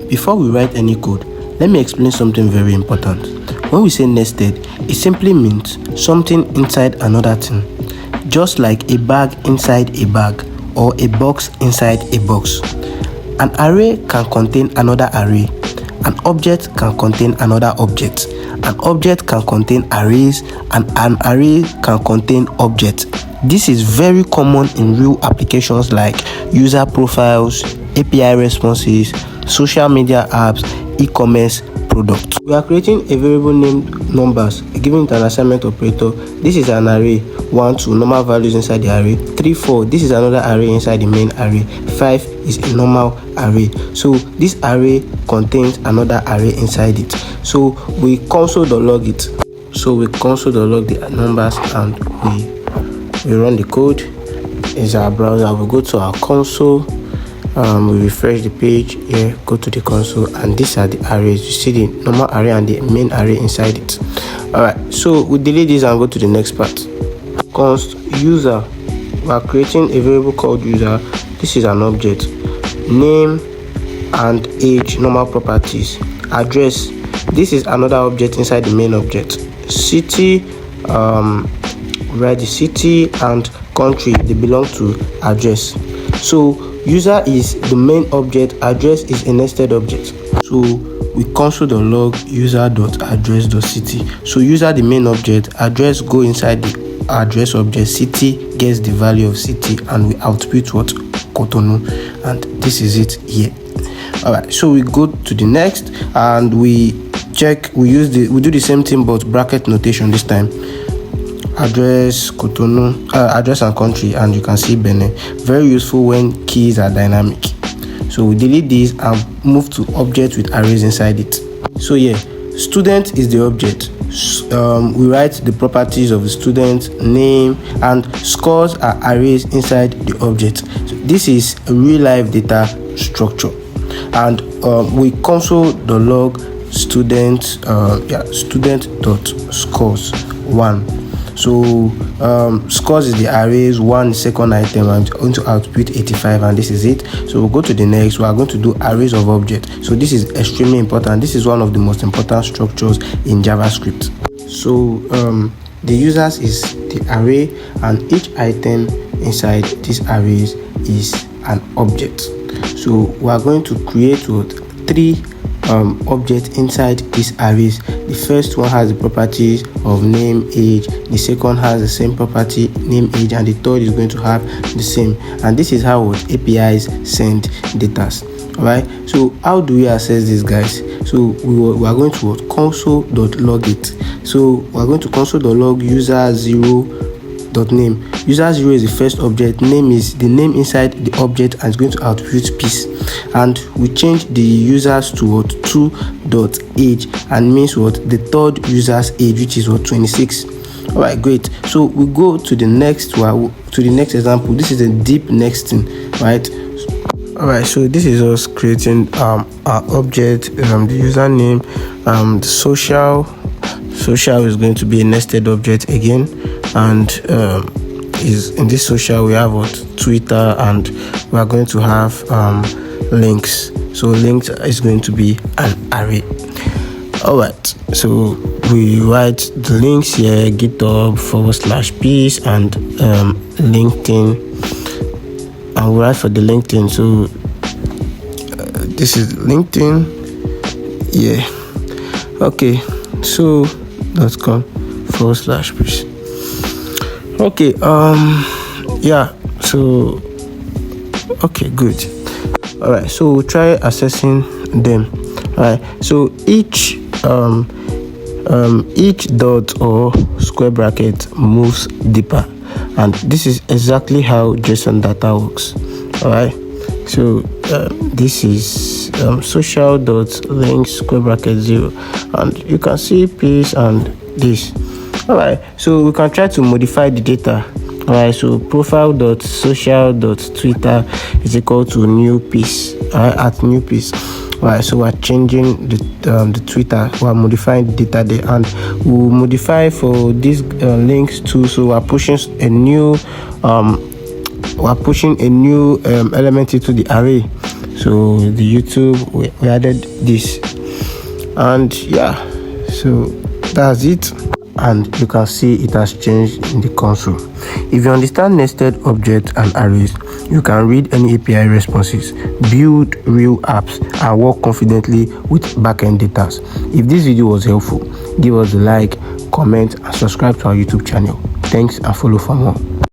Before we write any code, let me explain something very important. When we say nested, it simply means something inside another thing, just like a bag inside a bag or a box inside a box. An array can contain another array. An object can contain another object. An object can contain arrays, and an array can contain objects. This is very common in real applications like user profiles, API responses, social media apps, e-commerce products. We are creating a variable named numbers, giving it an assignment operator. This is an array, 1, 2, normal values inside the array. 3, 4, this is another array inside the main array. 5 is a normal array. So this array contains another array inside it. So we console.log it. So we console.log the numbers and we run the code. Is our browser. We go to our console. We refresh the page here, go to the console, and these are the arrays. You see the normal array and the main array inside it. Alright, so we delete this and go to the next part. Const user. We are creating a variable called user. This is an object. Name and age, normal properties. Address. This is another object inside the main object. City, write the city, and country, they belong to address. So user is the main object, address is a nested object. So we console.log user.address.city. So user the main object, address go inside the address object, city gets the value of city, and we output what? Cotonou, and this is it here. Alright, so we go to the next and we check, we do the same thing but bracket notation this time. Address, Cotonou, address and country, and you can see Benin. Very useful when keys are dynamic. So we delete this and move to object with arrays inside it. So yeah, student is the object. We write the properties of the student, name, and scores are arrays inside the object. So this is a real life data structure, and we console.log student.scores1. So scores is the arrays, 1 second item, and going to output 85, and this is it. So we'll go to the next. We are going to do arrays of object. So this is extremely important. This is one of the most important structures in JavaScript. So the users is the array, and each item inside these arrays is an object. So we are going to create 3 objects inside these arrays. The first one has the properties of name, age. The second has the same property, name, age, and the third is going to have the same. And this is how APIs send data. Alright, so how do we access this, guys? So we are going to console.log it. So we are going to console.log user0.name. User0 is the first object, name is the name inside the object, and it's going to output piece. And we change the users to 2.age, and means the third user's age, which is 26. Alright, great. So we go to the next example. This is a deep nesting, right? Alright, so this is us creating our object, the username, the social is going to be a nested object again, and is in this social we have Twitter, and we are going to have links. So links is going to be an array. Alright, so we write the links here, github/peace and LinkedIn, and we write for the LinkedIn. So this is LinkedIn, yeah. Okay, so .com/peace. Okay, yeah, so okay, good. All right, so we'll try accessing them. All right, so each dot or square bracket moves deeper, and this is exactly how JSON data works. All right, so this is social.links square bracket 0, and you can see piece and this. All right, so we can try to modify the data. All right, so profile.social.twitter is equal to new piece. All right, at new piece. All right, so we're changing the Twitter. We're modifying the data there, and we'll modify for these links too. So we're pushing a new element into the array. So the YouTube, we added this, and yeah, so that's it. And you can see it has changed in the console. If you understand nested objects and arrays, you can read any API responses, build real apps, and work confidently with backend data. If this video was helpful, give us a like, comment, and subscribe to our YouTube channel. Thanks, and follow for more.